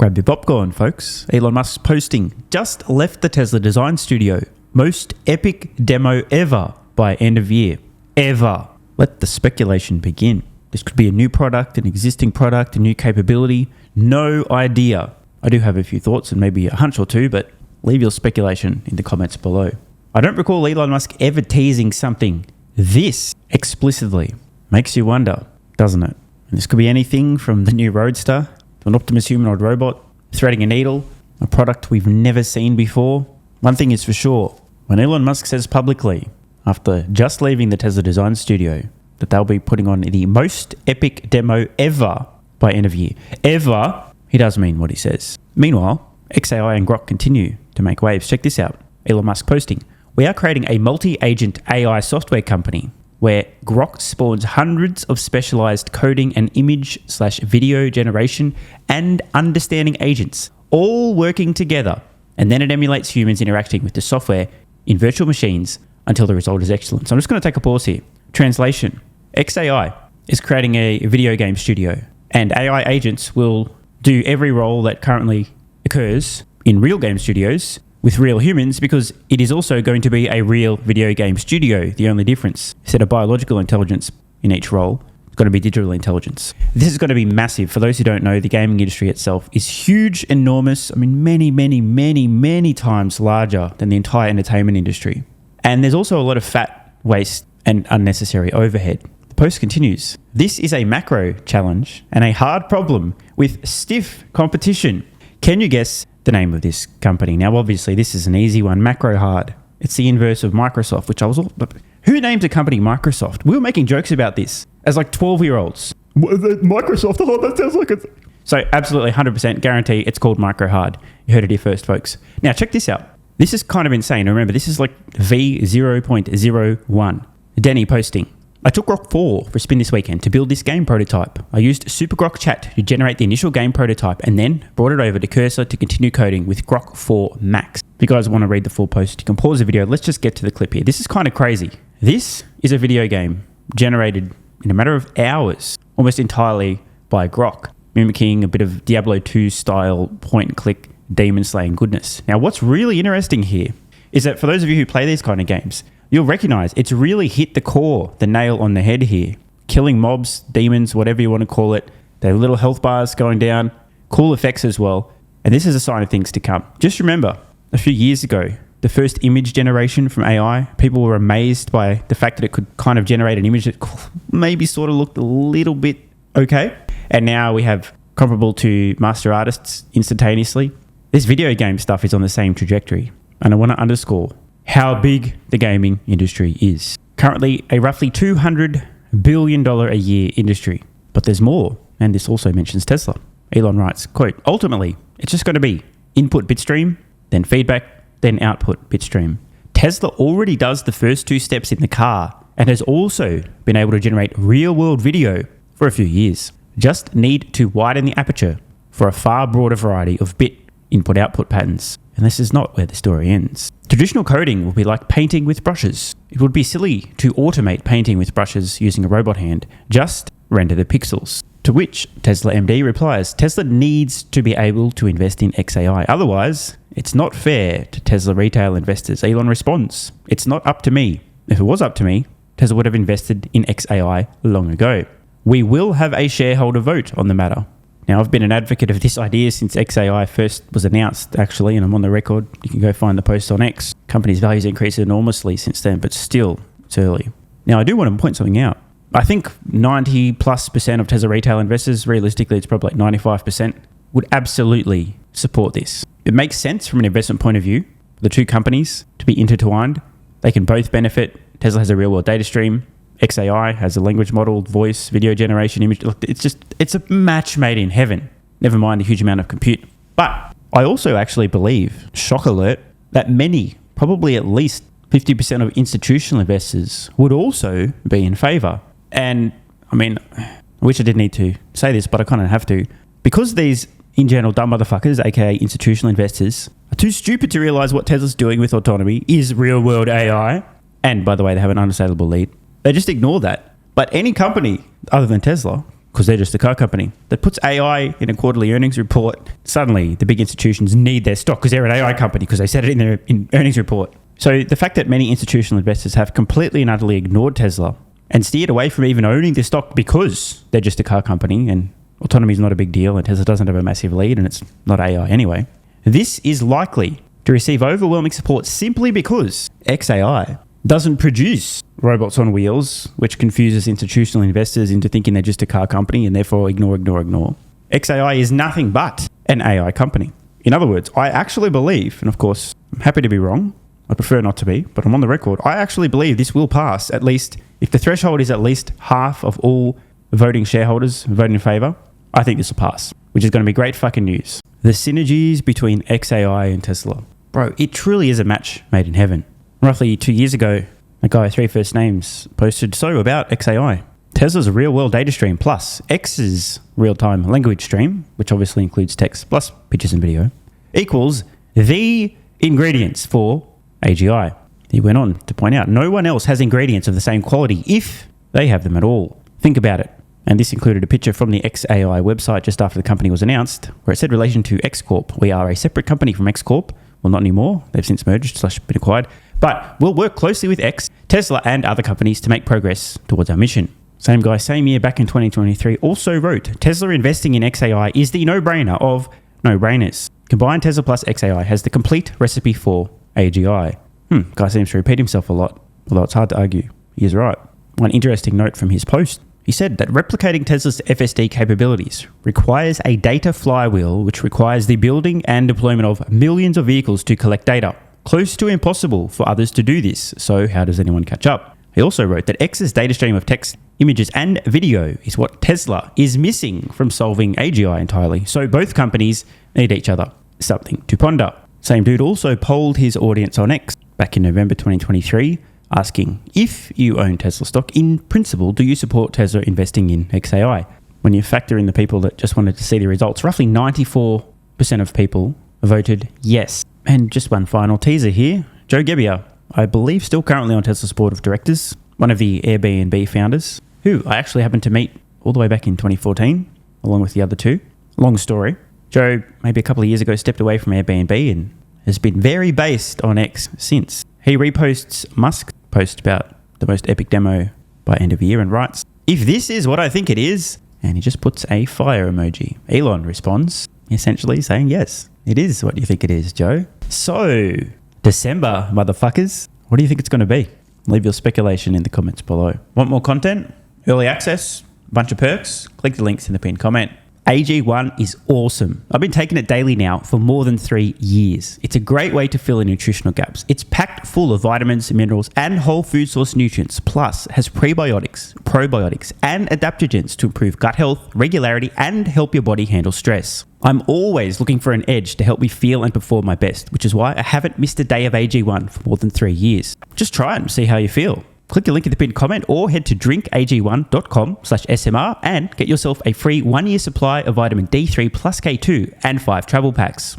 Grab your popcorn, folks. Elon Musk's posting just left the Tesla design studio. Most epic demo ever by end of year. Ever. Let the speculation begin. This could be a new product, an existing product, a new capability. No idea. I do have a few thoughts and maybe a hunch or two, but leave your speculation in the comments below. I don't recall Elon Musk ever teasing something this explicitly. Makes you wonder, doesn't it? And this could be anything from the new Roadster to an Optimus humanoid robot, threading a needle, a product we've never seen before. One thing is for sure, when Elon Musk says publicly, after just leaving the Tesla design studio, that they'll be putting on the most epic demo ever by end of year. Ever, he does mean what he says. Meanwhile, XAI and Grok continue to make waves. Check this out. Elon Musk posting, "We are creating a multi-agent AI software company where Grok spawns hundreds of specialized coding and image/video generation and understanding agents, all working together. And then it emulates humans interacting with the software in virtual machines until the result is excellent." So I'm just going to take a pause here. Translation. XAI is creating a video game studio, and AI agents will do every role that currently occurs in real game studios with real humans, because it is also going to be a real video game studio. The only difference, instead of biological intelligence in each role, it's going to be digital intelligence. This is going to be massive. For those who don't know, the gaming industry itself is huge, enormous. I mean, many times larger than the entire entertainment industry. And there's also a lot of fat, waste, and unnecessary overhead. The post continues. "This is a macro challenge and a hard problem with stiff competition. Can you guess the name of this company?" Now, obviously, this is an easy one. Macro hard. It's the inverse of Microsoft, which I was all... Who names a company Microsoft? We were making jokes about this as like 12-year-olds. Microsoft, oh, that sounds like it. So absolutely 100% guarantee it's called Micro Hard. You heard it here first, folks. Now, check this out. This is kind of insane. Remember, this is like V0.01. Denny posting, "I took Grok 4 for a spin this weekend to build this game prototype. I used Super Grok Chat to generate the initial game prototype and then brought it over to Cursor to continue coding with Grok 4 Max." If you guys want to read the full post, you can pause the video. Let's just get to the clip here. This is kind of crazy. This is a video game generated in a matter of hours, almost entirely by Grok, mimicking a bit of Diablo 2 style point-and-click demon slaying goodness. Now, what's really interesting here is that for those of you who play these kind of games, you'll recognize it's really hit the core, the nail on the head here. Killing mobs, demons, whatever you want to call it. Their little health bars going down. Cool effects as well. And this is a sign of things to come. Just remember, a few years ago, the first image generation from AI, people were amazed by the fact that it could kind of generate an image that maybe sort of looked a little bit okay. And now we have comparable to master artists instantaneously. This video game stuff is on the same trajectory. And I want to underscore how big the gaming industry is. Currently a roughly $200 billion a year industry. But there's more, and this also mentions Tesla. Elon writes, quote, "Ultimately, it's just going to be input bitstream, then feedback, then output bitstream. Tesla already does the first two steps in the car and has also been able to generate real-world video for a few years. Just need to widen the aperture for a far broader variety of bit input-output patterns. And this is not where the story ends. Traditional coding will be like painting with brushes. It would be silly to automate painting with brushes using a robot hand. Just render the pixels." To which Tesla MD replies, "Tesla needs to be able to invest in XAI. Otherwise, it's not fair to Tesla retail investors." Elon responds, "It's not up to me. If it was up to me, Tesla would have invested in XAI long ago. We will have a shareholder vote on the matter." Now, I've been an advocate of this idea since XAI first was announced, actually, and I'm on the record. You can go find the post on X. Company's values increased enormously since then, but still, it's early. Now, I do want to point something out. I think 90+% of Tesla retail investors, realistically, it's probably like 95%, would absolutely support this. It makes sense from an investment point of view, the two companies to be intertwined. They can both benefit. Tesla has a real-world data stream. XAI has a language model, voice, video generation, image. Look, it's a match made in heaven. Never mind a huge amount of compute. But I also actually believe, shock alert, that many, probably at least 50% of institutional investors would also be in favor. And I mean, I wish I didn't need to say this, but I kind of have to. Because these, in general, dumb motherfuckers, aka institutional investors, are too stupid to realize what Tesla's doing with autonomy is real-world AI. And by the way, they have an unassailable lead. They just ignore that. But any company other than Tesla because they're just a car company that puts AI in a quarterly earnings report. Suddenly, the big institutions need their stock because they're an AI company because they said it in their earnings report. So the fact that many institutional investors have completely and utterly ignored Tesla and steered away from even owning the stock because they're just a car company and autonomy is not a big deal and Tesla doesn't have a massive lead and it's not AI anyway, this is likely to receive overwhelming support simply because XAI doesn't produce robots on wheels, which confuses institutional investors into thinking they're just a car company and therefore ignore. XAI is nothing but an AI company. In other words, I actually believe, and of course, I'm happy to be wrong, I prefer not to be, but I'm on the record, I actually believe this will pass, at least if the threshold is at least half of all voting shareholders voting in favour. I think this will pass, which is going to be great fucking news. The synergies between XAI and Tesla. Bro, it truly is a match made in heaven. Roughly 2 years ago, a guy with 3 first names posted about XAI. Tesla's a real-world data stream plus X's real-time language stream, which obviously includes text plus pictures and video, equals the ingredients for AGI. He went on to point out, no one else has ingredients of the same quality if they have them at all. Think about it. And this included a picture from the XAI website just after the company was announced, where it said relation to X Corp. We are a separate company from X Corp. Well, not anymore. They've since merged / been acquired. But we'll work closely with X, Tesla, and other companies to make progress towards our mission. Same guy, same year, back in 2023, also wrote, Tesla investing in XAI is the no-brainer of no-brainers. Combined Tesla plus XAI has the complete recipe for AGI. Guy seems to repeat himself a lot, although it's hard to argue. He is right. One interesting note from his post. He said that replicating Tesla's FSD capabilities requires a data flywheel, which requires the building and deployment of millions of vehicles to collect data. Close to impossible for others to do this, so how does anyone catch up? He also wrote that X's data stream of text, images, and video is what Tesla is missing from solving AGI entirely, so both companies need each other. Something to ponder. Same dude also polled his audience on X back in November 2023, asking, if you own Tesla stock, in principle, do you support Tesla investing in XAI? When you factor in the people that just wanted to see the results, roughly 94% of people voted yes. And just one final teaser here. Joe Gebbia, I believe still currently on Tesla's board of directors, one of the Airbnb founders, who I actually happened to meet all the way back in 2014, along with the other two. Long story. Joe, maybe a couple of years ago, stepped away from Airbnb and has been very based on X since. He reposts Musk's post about the most epic demo by end of year and writes, if this is what I think it is, and he just puts a fire emoji. Elon responds, essentially saying, yes, it is what you think it is, Joe. So, December, motherfuckers. What do you think it's going to be? Leave your speculation in the comments below. Want more content? Early access? Bunch of perks? Click the links in the pinned comment. AG1 is awesome. I've been taking it daily now for more than 3 years. It's a great way to fill in nutritional gaps. It's packed full of vitamins, minerals, and whole food source nutrients, plus has prebiotics, probiotics, and adaptogens to improve gut health, regularity, and help your body handle stress. I'm always looking for an edge to help me feel and perform my best, which is why I haven't missed a day of AG1 for more than 3 years. Just try it and see how you feel. Click the link in the pinned comment or head to drinkag1.com/SMR and get yourself a free 1-year supply of vitamin D3 plus K2 and 5 travel packs.